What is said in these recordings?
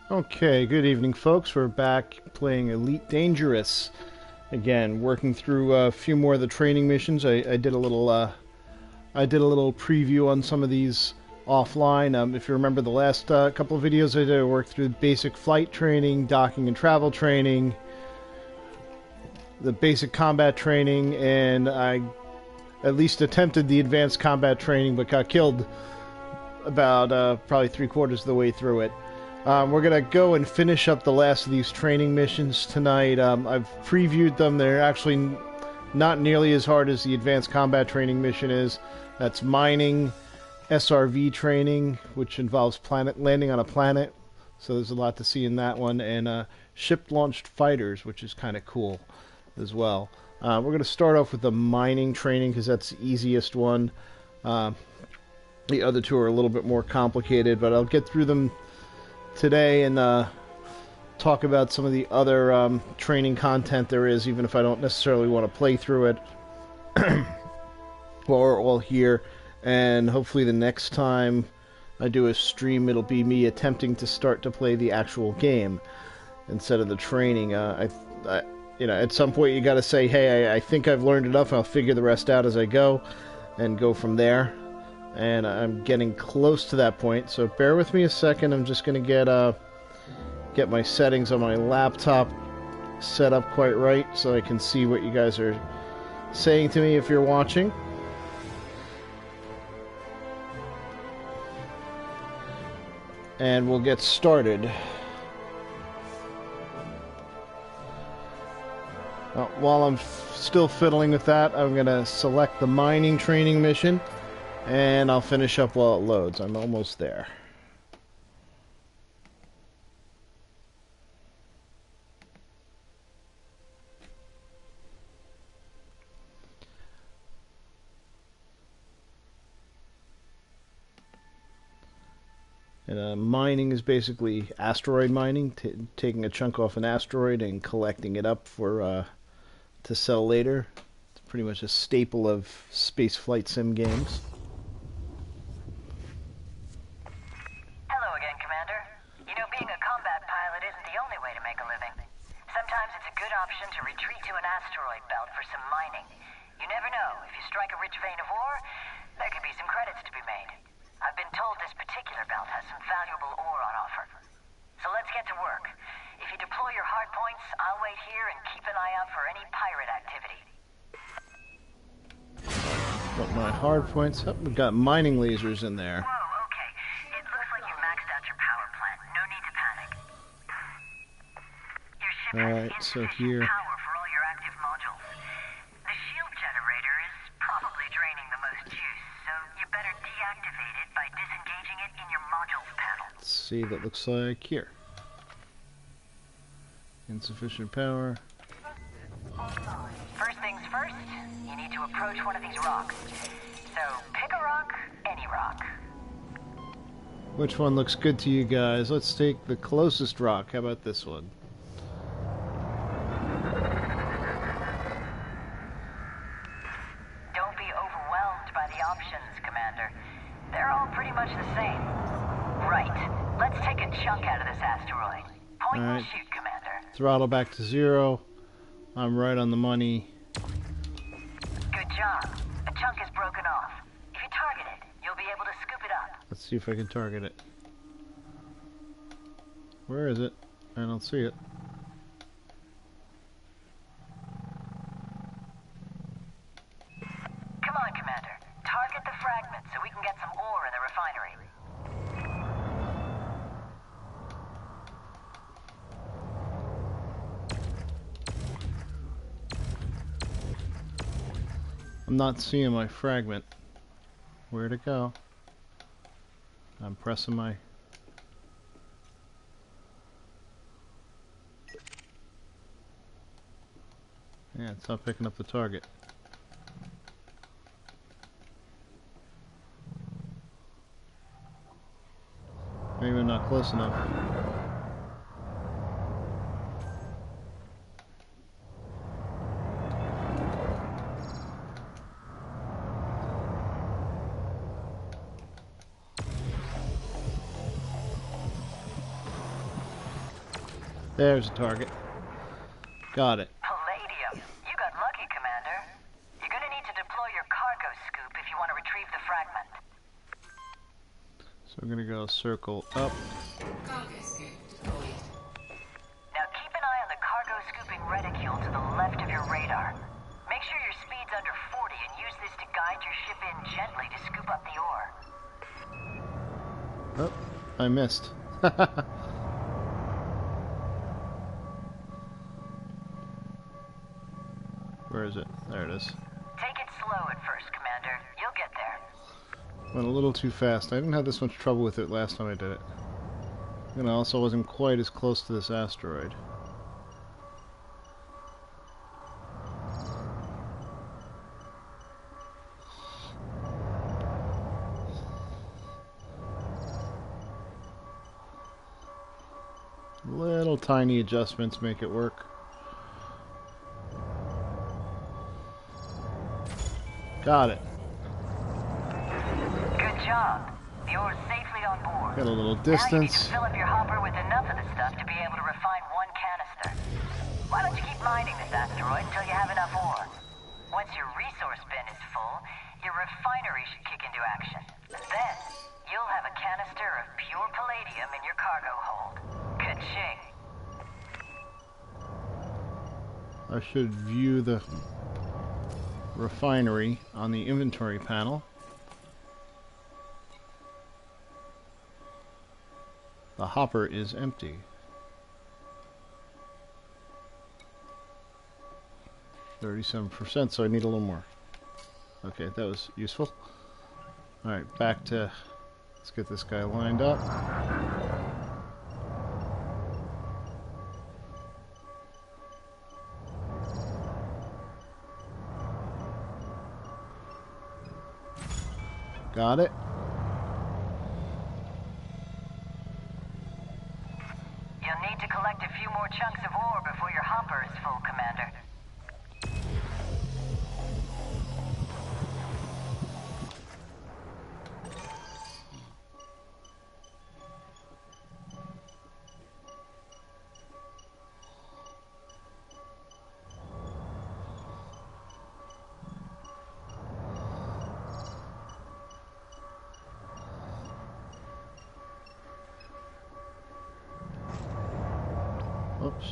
Okay, good evening, folks. We're back playing Elite Dangerous again, working through a few more of the training missions. I did a little preview on some of these offline. If you remember the last couple of videos I did, I worked through basic flight training, docking and travel training, the basic combat training, and I at least attempted the advanced combat training, but got killed about probably 3/4 of the way through it. We're going to go and finish up the last of these training missions tonight. I've previewed them. They're actually not nearly as hard as the advanced combat training mission is. That's mining, SRV training, which involves landing on a planet. So there's a lot to see in that one. And ship-launched fighters, which is kind of cool as well. We're going to start off with the mining training because that's the easiest one. The other two are a little bit more complicated, but I'll get through them today and talk about some of the other training content there is, even if I don't necessarily want to play through it while we're all here. And hopefully the next time I do a stream, it'll be me attempting to start to play the actual game instead of the training. You know, at some point you got to say, hey, I think I've learned enough. I'll figure the rest out as I go and go from there. And I'm getting close to that point, so bear with me a second. I'm just going to get my settings on my laptop set up quite right so I can see what you guys are saying to me if you're watching. And we'll get started. While I'm still fiddling with that, I'm going to select the mining training mission. And I'll finish up while it loads. I'm almost there. And mining is basically asteroid mining, taking a chunk off an asteroid and collecting it up for to sell later. It's pretty much a staple of space flight sim games. To retreat to an asteroid belt for some mining. You never know. If you strike a rich vein of ore, there could be some credits to be made. I've been told this particular belt has some valuable ore on offer. So let's get to work. If you deploy your hard points, I'll wait here and keep an eye out for any pirate activity. Got my hard points. Oh, we've got mining lasers in there. Whoa, okay. It looks like you've maxed out your power plant. No need to panic. Your ship has insufficient power for all your active modules. The shield generator is probably draining the most juice, so you better deactivate it by disengaging it in your modules panel. Let's see, that looks like here. Insufficient power. First things first, you need to approach one of these rocks. So pick a rock, any rock. Which one looks good to you guys? Let's take the closest rock. How about this one? Don't be overwhelmed by the options, Commander. They're all pretty much the same. Right. Let's take a chunk out of this asteroid. Point and shoot, Commander. Throttle back to 0. I'm right on the money. Good job. A chunk is broken off. If you target it, you'll be able to scoop it up. Let's see if I can target it. Where is it? I don't see it. Come on, Commander. Target the fragment so we can get some ore in the refinery. I'm not seeing my fragment. Where'd it go? I'm pressing my... Yeah, it's not picking up the target. Maybe I'm not close enough. There's a target. Got it. Palladium. You got lucky, Commander. You're gonna need to deploy your cargo scoop if you want to retrieve the fragment. So I'm gonna go circle up. Cargo scoop deployed. Now keep an eye on the cargo scooping reticule to the left of your radar. Make sure your speed's under 40 and use this to guide your ship in gently to scoop up the ore. Oh, I missed. Where is it? There it is. Take it slow at first, Commander. You'll get there. Went a little too fast. I didn't have this much trouble with it last time I did it. And I also wasn't quite as close to this asteroid. Little tiny adjustments make it work. Got it. Good job. The ore's safely on board. Got a little Now you need to distance. fill up your hopper with enough of the stuff to be able to refine one canister. Why don't you keep mining this asteroid until you have enough ore? Once your resource bin is full, your refinery should kick into action. Then, you'll have a canister of pure palladium in your cargo hold. Ka-ching. I should view the refinery on the inventory panel. The hopper is empty. 37%, so I need a little more. Okay, that was useful. Alright, back to... Let's get this guy lined up. Got it. You'll need to collect a few more chunks of ore before your hopper is full, Commander. Oops.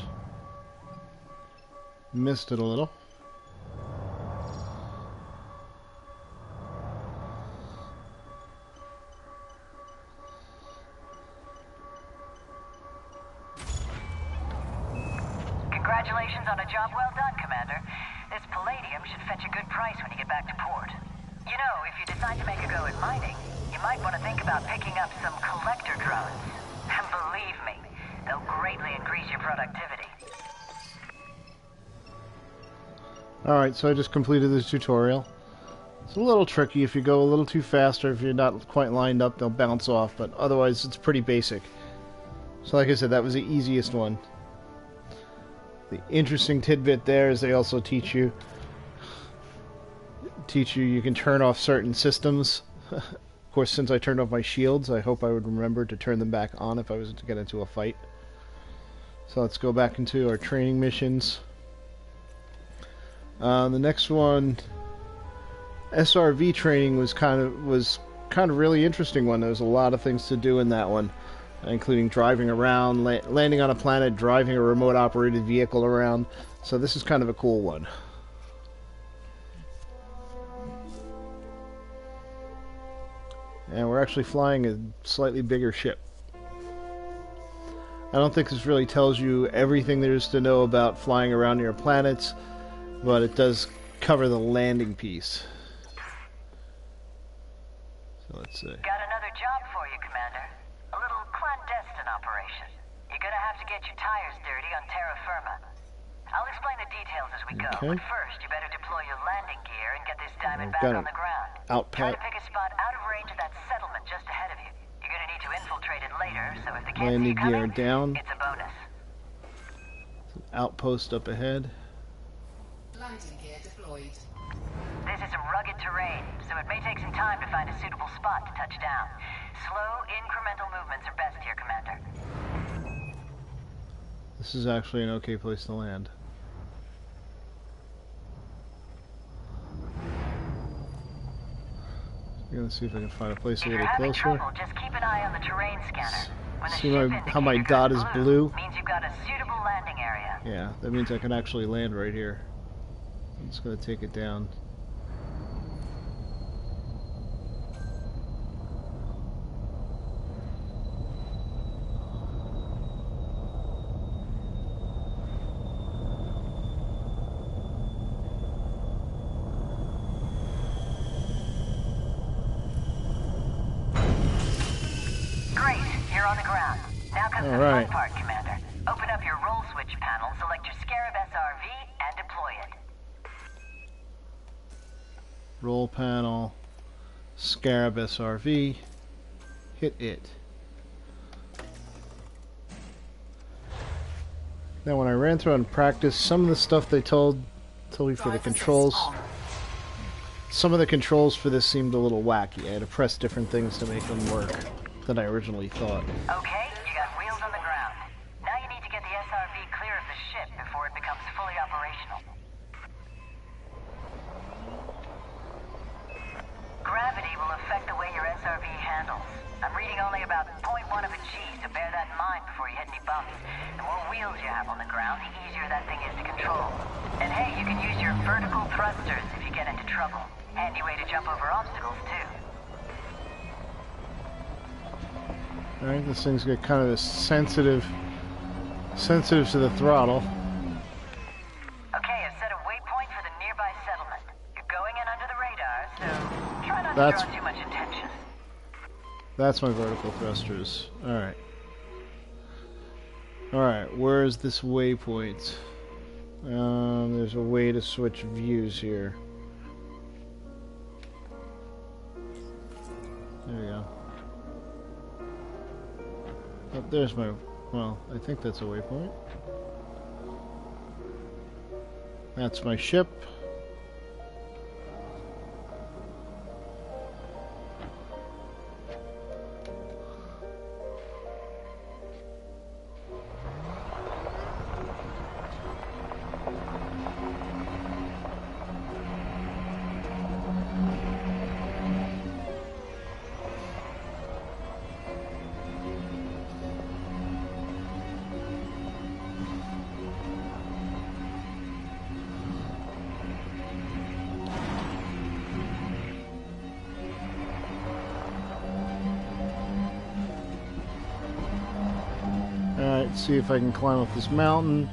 Missed it a little. Congratulations on a job well done, Commander. This palladium should fetch a good price when you get back to port. You know, if you decide to make a go at mining, you might want to think about picking up some collector drones. And believe me, they'll greatly increase your productivity. Alright, so I just completed this tutorial. It's a little tricky. If you go a little too fast or if you're not quite lined up, they'll bounce off, but otherwise it's pretty basic. So like I said, that was the easiest one. The interesting tidbit there is they also teach you you can turn off certain systems. Of course, since I turned off my shields, I hope I would remember to turn them back on if I was to get into a fight. So let's go back into our training missions. The next one, SRV training, was kind of really interesting one. There was a lot of things to do in that one, including driving around, landing on a planet, driving a remote operated vehicle around. So this is kind of a cool one. And we're actually flying a slightly bigger ship. I don't think this really tells you everything there is to know about flying around your planets, but it does cover the landing piece. So let's see. Got another job for you, Commander. A little clandestine operation. You're gonna have to get your tires dirty on terra firma. I'll explain the details as we go, Okay. but first you better deploy your landing gear and get this diamond I've back got on the ground. Try to pick a spot out of range of that settlement just ahead of you. You're gonna need to infiltrate it later, so if they can't see you Landing gear coming, down. it's a bonus. Outpost up ahead. Landing gear deployed. This is some rugged terrain, so it may take some time to find a suitable spot to touch down. Slow, incremental movements are best here, Commander. This is actually an okay place to land. Let's see if I can find a place a little closer. Trouble, just keep an eye on the terrain scanner. When the See ship how my indicator dot goes is blue? Means you've got a suitable landing area. Yeah, that means I can actually land right here. I'm just gonna take it down. Great, you're on the ground. Now comes the right. fun part, Commander. Open up your roll switch panel, select your Scarab SRV, and deploy it. Roll panel, Scarab SRV, hit it. Now when I ran through and practiced, some of the stuff they told me for the controls, some of the controls for this seemed a little wacky. I had to press different things to make them work than I originally thought. Okay, you got wheels on the ground. Now you need to get the SRV clear of the ship before it becomes fully operational. Gravity will affect the way your SRV handles. I'm reading only about 0.1 of a G, so bear that in mind before you hit any bumps. The more wheels you have on the ground, the easier that thing is to control. And hey, you can use your vertical thrusters if you get into trouble. Handy way to jump over obstacles, too. Alright, this thing's got kind of this sensitive to the throttle. Okay, I've set a waypoint for the nearby settlement. You're going in under the radar, so try not That's- to draw too much attention. That's my vertical thrusters. Alright. Alright, where is this waypoint? There's a way to switch views here. There we go. Oh, there's my... Well, I think that's a waypoint. That's my ship. Alright, see if I can climb up this mountain.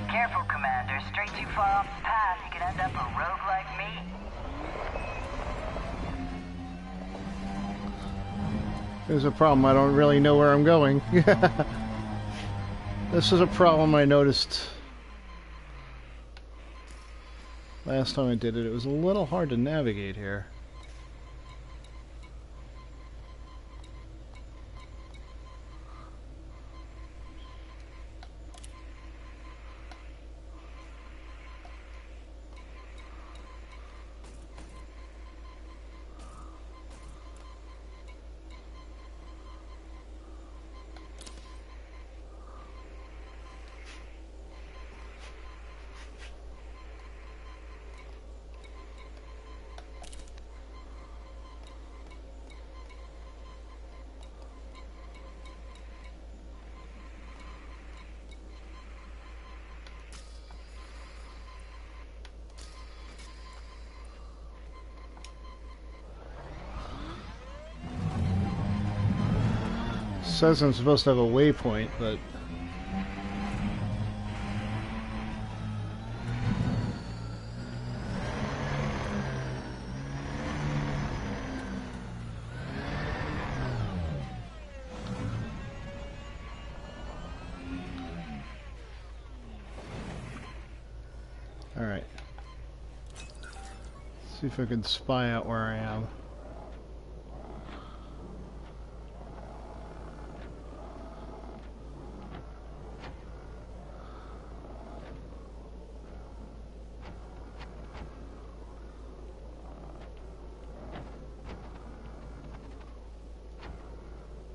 Careful, Commander. Straight too far off the path, you can end up a rogue like me. There's a problem, I don't really know where I'm going. This is a problem I noticed last time I did it. It was a little hard to navigate here. Says I'm supposed to have a waypoint, but Alright. See if I can spy out where I am.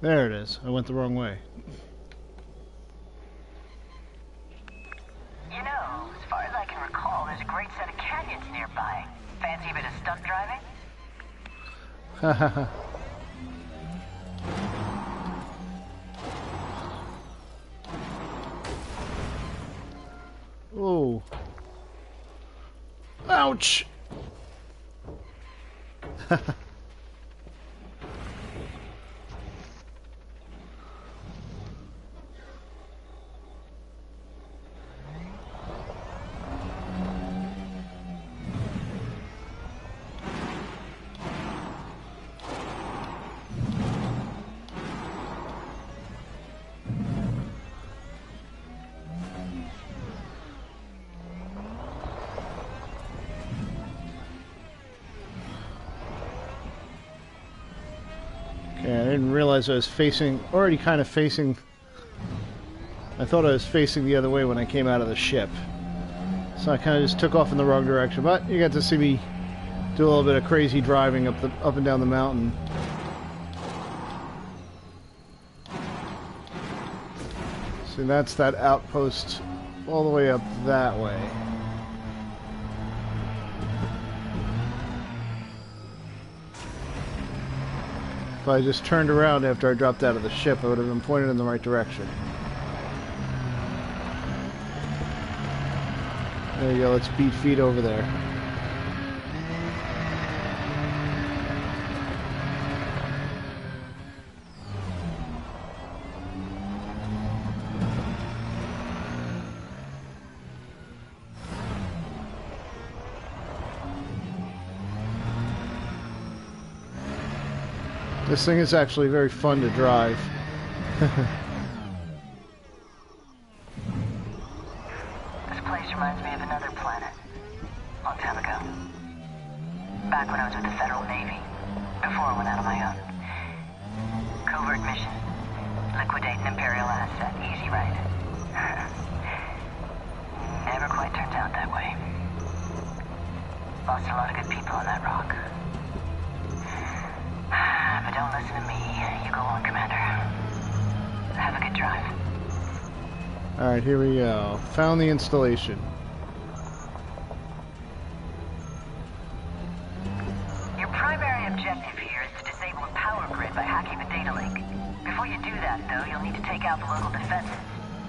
There it is. I went the wrong way. You know, as far as I can recall, there's a great set of canyons nearby. Fancy a bit of stunt driving? Hahaha. Oh. Ouch! Yeah, I didn't realize I was already kind of facing. I thought I was facing the other way when I came out of the ship. So I kind of just took off in the wrong direction. But you got to see me do a little bit of crazy driving up and down the mountain. See, that's that outpost all the way up that way. If I just turned around after I dropped out of the ship, I would have been pointed in the right direction. There you go, let's beat feet over there. This thing is actually very fun to drive. This place reminds me of another planet. Long time ago. Back when I was with the Federal Navy. Before I went out on my own. Covert mission. Liquidate an Imperial asset. Easy, right? Never quite turned out that way. Lost a lot of good people on that rock. But don't listen to me. You go on, Commander. Have a good drive. Alright, here we go. Found the installation. Your primary objective here is to disable a power grid by hacking the data link. Before you do that, though, you'll need to take out the local defenses.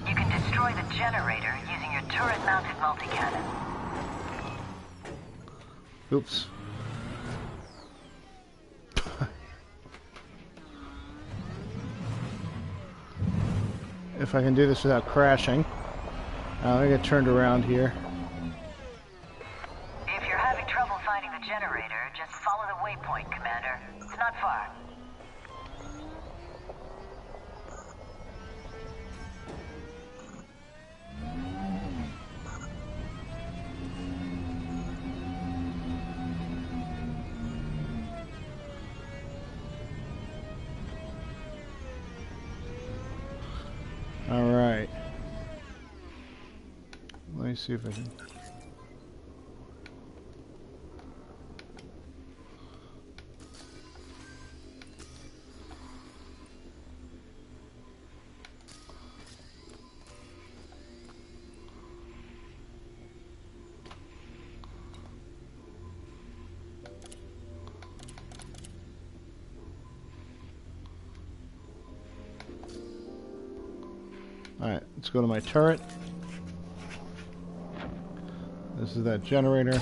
You can destroy the generator using your turret-mounted multi-cannon. Oops. If I can do this without crashing. I get turned around here. If you're having trouble finding the generator, just follow the waypoint, Commander. It's not far. Alright. Let me see if I can... Alright, let's go to my turret. This is that generator.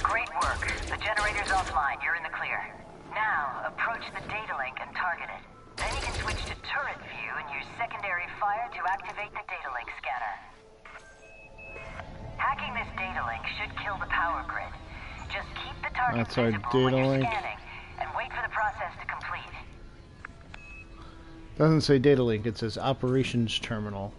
Great work. The generator's offline. You're in the clear. Now, approach the data link and target it. Then you can switch to turret view and use secondary fire to activate the data link scanner. Hacking this data link should kill the power grid. Just keep the target That's our visible when data you're link. scanning, and wait for the process to complete. Doesn't say data link, it says operations terminal.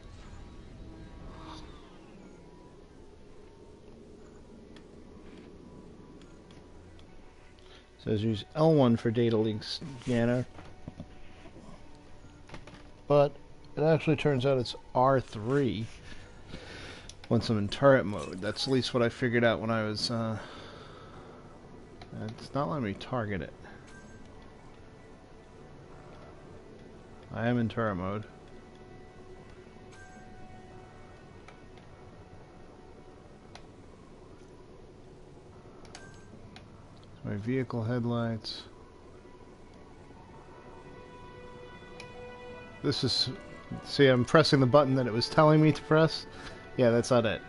It says use L1 for data link scanner. But it actually turns out it's R3 once I'm in turret mode. That's at least what I figured out when I was... it's not letting me target it. I am in turret mode. My vehicle headlights. This is... See, I'm pressing the button that it was telling me to press. Yeah, that's not it.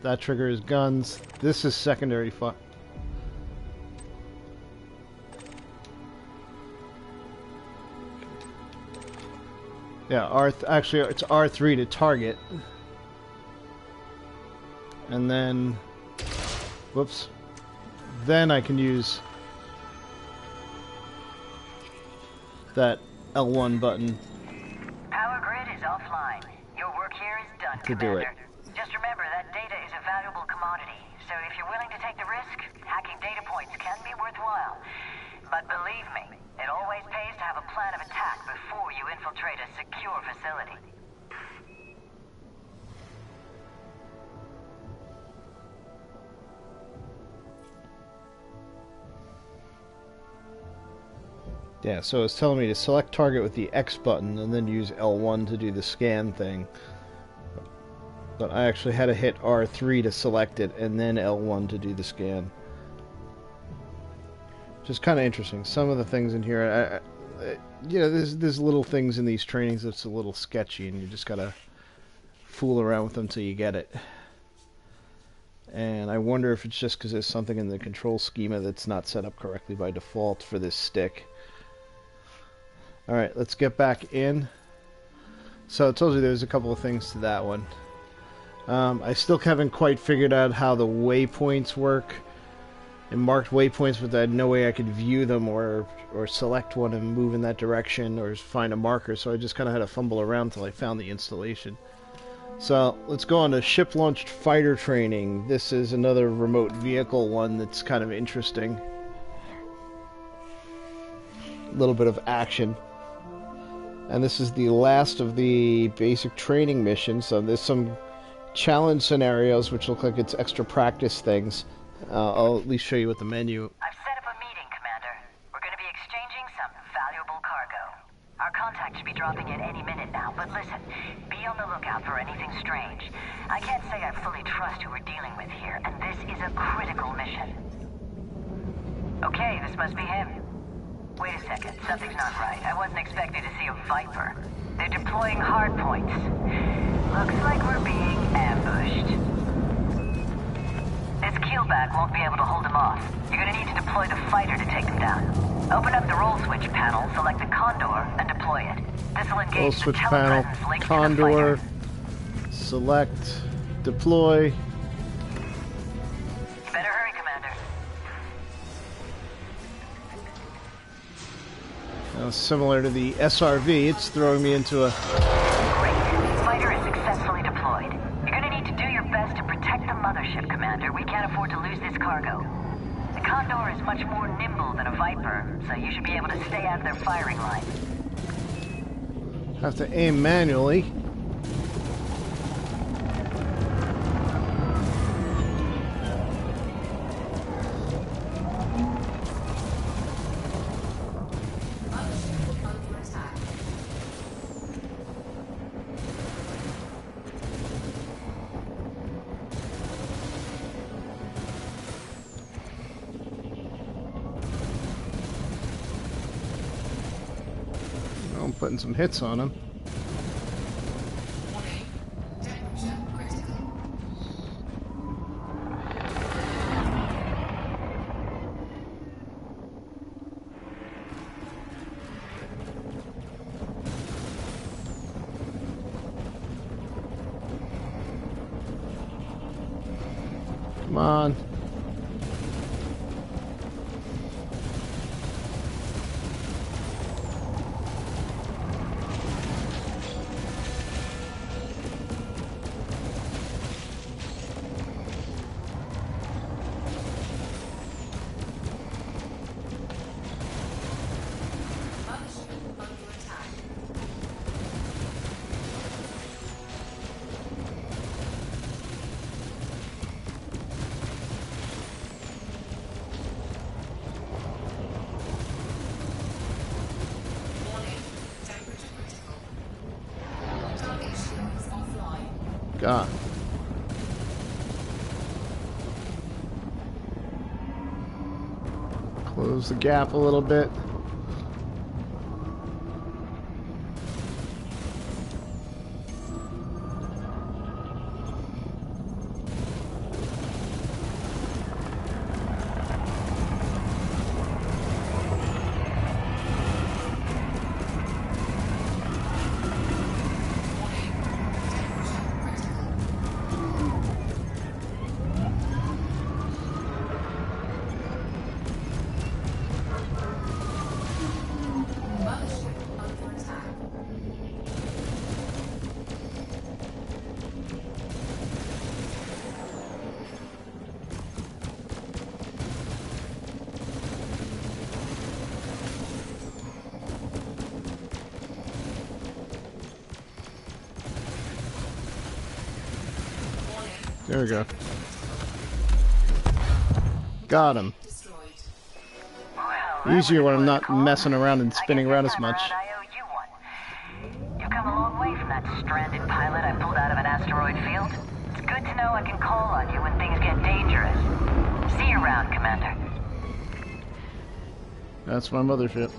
That trigger is guns. This is secondary fire. Yeah, actually it's R3 to target. And then... Whoops. Then I can use that L1 button Power grid is offline. Your work here is done, to do it. Commander. Just remember that data is a valuable commodity. So if you're willing to take the risk, hacking data points can be worthwhile. But believe me, it always pays to have a plan of attack before you infiltrate a secure facility. Yeah, so it's telling me to select target with the X button and then use L1 to do the scan thing. But I actually had to hit R3 to select it and then L1 to do the scan. Just kind of interesting. Some of the things in here, yeah, there's little things in these trainings that's a little sketchy, and you just gotta fool around with them till you get it. And I wonder if it's just because there's something in the control schema that's not set up correctly by default for this stick. Alright, let's get back in. So I told you there's a couple of things to that one. I still haven't quite figured out how the waypoints work. And marked waypoints, but I had no way I could view them or select one and move in that direction or find a marker, so I just kind of had to fumble around until I found the installation. So let's go on to ship-launched fighter training. This is another remote vehicle one that's kind of interesting. A little bit of action. And this is the last of the basic training missions, so there's some challenge scenarios which look like it's extra practice things. I'll at least show you what the menu... I've set up a meeting, Commander. We're going to be exchanging some valuable cargo. Our contact should be dropping in any minute now, but listen, be on the lookout for anything strange. I can't say I fully trust who we're dealing with here, and this is a critical mission. Okay, this must be him. Wait a second, something's not right. I wasn't expecting to see a Viper. They're deploying hardpoints. Looks like we're being ambushed. This keelback won't be able to hold them off. You're gonna need to deploy the fighter to take them down. Open up the roll switch panel, select the Condor, and deploy it. This will engage Roll the switch panel, telepresence linked to the Condor, fighter. select, deploy. You better hurry, Commander. Similar to the SRV, it's throwing me into a... Great. Fighter is successfully deployed. You're gonna need to do your best to protect the mothership, Commander. We can't afford to lose this cargo. The Condor is much more nimble than a Viper, so you should be able to stay out of their firing line. Have to aim manually. Mothership under attack. I'm putting some hits on him. Warning. Temperature critical. Come on. God. Close the gap a little bit. Mothership under attack. There we go. Got him. Destroyed. Well, Easier when I'm not call. messing around and I guess spinning this around as time much. around I owe you one. You've come a long way from that stranded pilot I pulled out of an asteroid field. It's good to know I can call on you when things get dangerous. See you around, Commander. That's my mothership.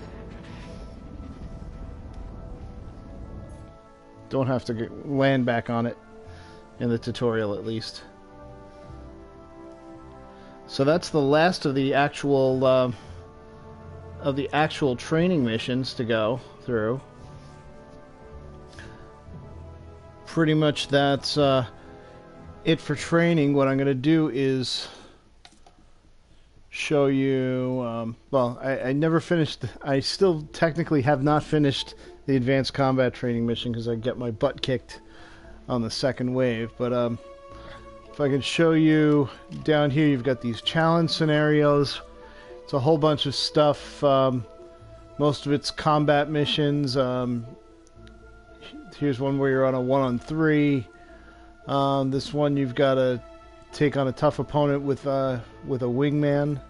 Don't have to land back on it in the tutorial, at least. So that's the last of the actual training missions to go through. Pretty much that's it for training. What I'm going to do is show you. Well, I never finished. I still technically have not finished the advanced combat training mission because I get my butt kicked on the second wave. But if I can show you down here, you've got these challenge scenarios. It's a whole bunch of stuff. Most of it's combat missions. Here's one where you're on a 1-on-3. This one you've got to take on a tough opponent with a wingman.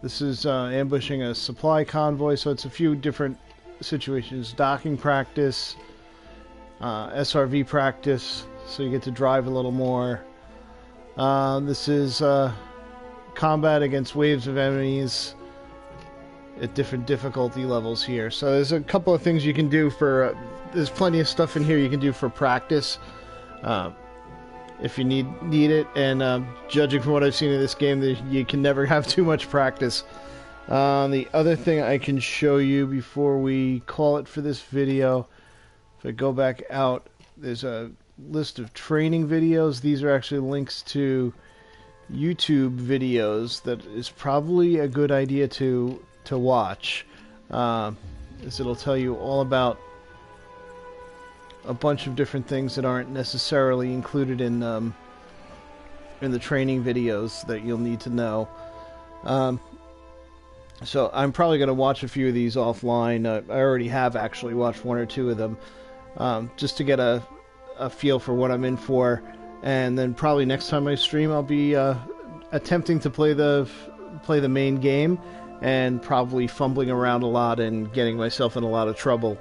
This is ambushing a supply convoy, so it's a few different situations. Docking practice, SRV practice, so you get to drive a little more. This is combat against waves of enemies at different difficulty levels here. So there's a couple of things you can do for... there's plenty of stuff in here you can do for practice if you need it, and judging from what I've seen in this game, you can never have too much practice. The other thing I can show you before we call it for this video, if I go back out, there's a list of training videos. These are actually links to YouTube videos that is probably a good idea to watch, as it'll tell you all about a bunch of different things that aren't necessarily included in the training videos that you'll need to know. So I'm probably going to watch a few of these offline. I already have actually watched one or two of them, just to get a feel for what I'm in for. And then probably next time I stream, I'll be attempting to play the main game, and probably fumbling around a lot and getting myself in a lot of trouble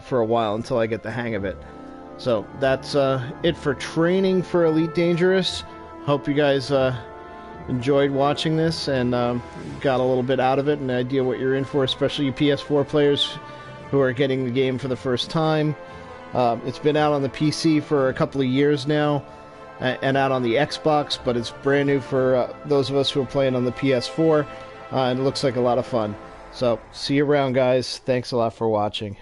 for a while until I get the hang of it. So that's it for training for Elite Dangerous. Hope you guys enjoyed watching this and got a little bit out of it, an idea what you're in for, especially you PS4 players who are getting the game for the first time. It's been out on the PC for a couple of years now, and out on the Xbox, but it's brand new for those of us who are playing on the PS4, and it looks like a lot of fun. So, see you around, guys. Thanks a lot for watching.